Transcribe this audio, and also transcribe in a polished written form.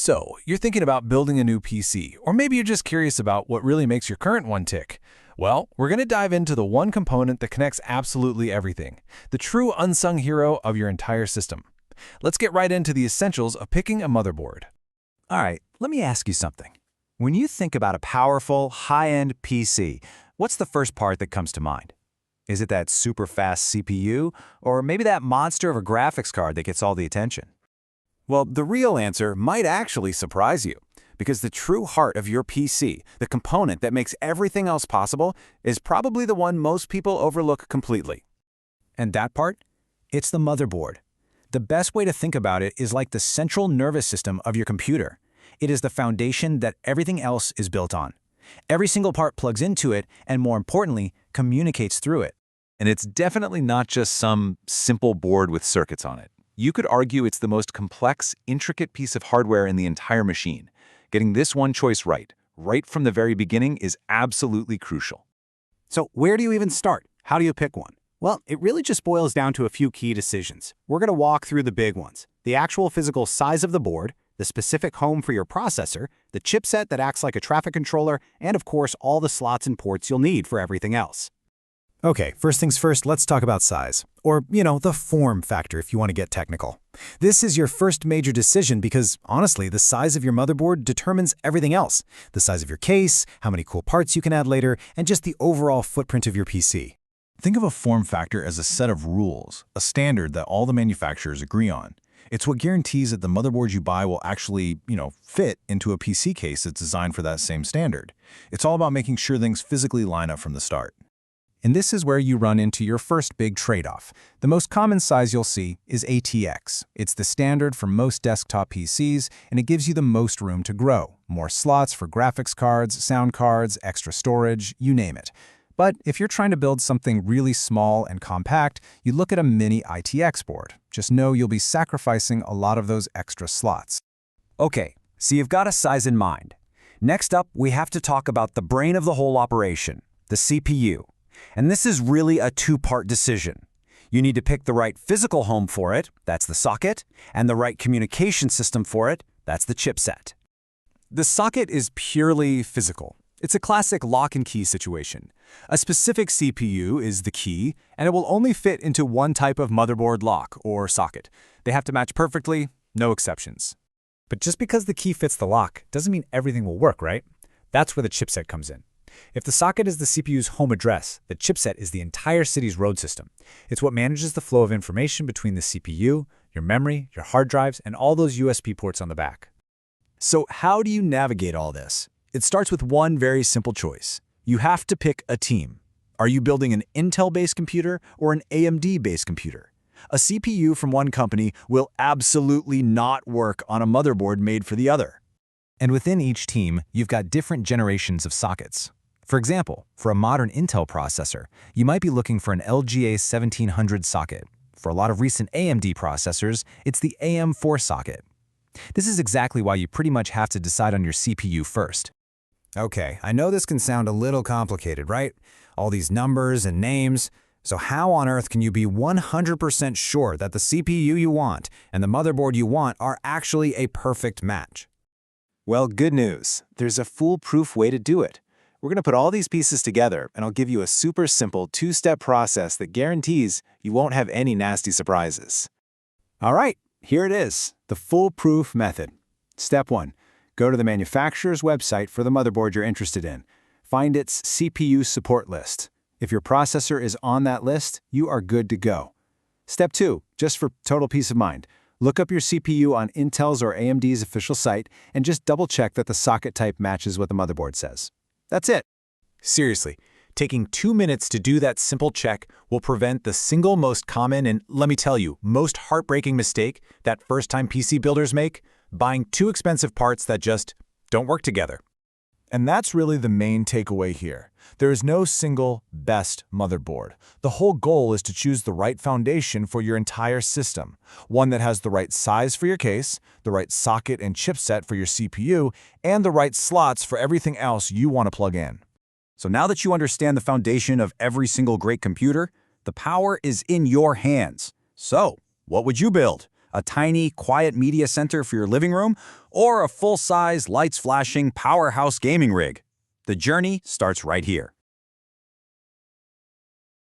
So, you're thinking about building a new PC, or maybe you're just curious about what really makes your current one tick. Well, we're going to dive into the one component that connects absolutely everything, the true unsung hero of your entire system. Let's get right into the essentials of picking a motherboard. All right, let me ask you something. When you think about a powerful, high-end PC, what's the first part that comes to mind? Is it that super fast CPU, or maybe that monster of a graphics card that gets all the attention? Well, the real answer might actually surprise you, because the true heart of your PC, the component that makes everything else possible, is probably the one most people overlook completely. And that part? It's the motherboard. The best way to think about it is like the central nervous system of your computer. It is the foundation that everything else is built on. Every single part plugs into it and, more importantly, communicates through it. And it's definitely not just some simple board with circuits on it. You could argue it's the most complex, intricate piece of hardware in the entire machine. Getting this one choice right from the very beginning, is absolutely crucial. So where do you even start? How do you pick one? Well, it really just boils down to a few key decisions. We're going to walk through the big ones: the actual physical size of the board, the specific home for your processor, the chipset that acts like a traffic controller, and of course all the slots and ports you'll need for everything else. Okay, first things first, let's talk about size. Or, the form factor if you want to get technical. This is your first major decision because, honestly, the size of your motherboard determines everything else. The size of your case, how many cool parts you can add later, and just the overall footprint of your PC. Think of a form factor as a set of rules, a standard that all the manufacturers agree on. It's what guarantees that the motherboard you buy will actually, fit into a PC case that's designed for that same standard. It's all about making sure things physically line up from the start. And this is where you run into your first big trade-off. The most common size you'll see is ATX. It's the standard for most desktop PCs, and it gives you the most room to grow. More slots for graphics cards, sound cards, extra storage, you name it. But if you're trying to build something really small and compact, you look at a mini ITX board. Just know you'll be sacrificing a lot of those extra slots. Okay, so you've got a size in mind. Next up, we have to talk about the brain of the whole operation, the CPU. And this is really a two-part decision. You need to pick the right physical home for it, that's the socket, and the right communication system for it, that's the chipset. The socket is purely physical. It's a classic lock and key situation. A specific CPU is the key, and it will only fit into one type of motherboard lock or socket. They have to match perfectly, no exceptions. But just because the key fits the lock doesn't mean everything will work, right? That's where the chipset comes in. If the socket is the CPU's home address, the chipset is the entire city's road system. It's what manages the flow of information between the CPU, your memory, your hard drives, and all those USB ports on the back. So how do you navigate all this? It starts with one very simple choice. You have to pick a team. Are you building an Intel-based computer or an AMD-based computer? A CPU from one company will absolutely not work on a motherboard made for the other. And within each team, you've got different generations of sockets. For example, for a modern Intel processor, you might be looking for an LGA 1700 socket. For a lot of recent AMD processors, it's the AM4 socket. This is exactly why you pretty much have to decide on your CPU first. Okay, I know this can sound a little complicated, right? All these numbers and names. So how on earth can you be 100% sure that the CPU you want and the motherboard you want are actually a perfect match? Well, good news. There's a foolproof way to do it. We're going to put all these pieces together, and I'll give you a super simple two-step process that guarantees you won't have any nasty surprises. All right, here it is, the foolproof method. Step 1. Go to the manufacturer's website for the motherboard you're interested in. Find its CPU support list. If your processor is on that list, you are good to go. Step 2. Just for total peace of mind, look up your CPU on Intel's or AMD's official site and just double-check that the socket type matches what the motherboard says. That's it. Seriously, taking 2 minutes to do that simple check will prevent the single most common and, let me tell you, most heartbreaking mistake that first-time PC builders make: buying too expensive parts that just don't work together. And that's really the main takeaway here. There is no single best motherboard. The whole goal is to choose the right foundation for your entire system, one that has the right size for your case, the right socket and chipset for your CPU, and the right slots for everything else you want to plug in. So now that you understand the foundation of every single great computer, the power is in your hands. So, what would you build? a tiny, quiet media center for your living room, or a full-size, lights-flashing, powerhouse gaming rig. The journey starts right here.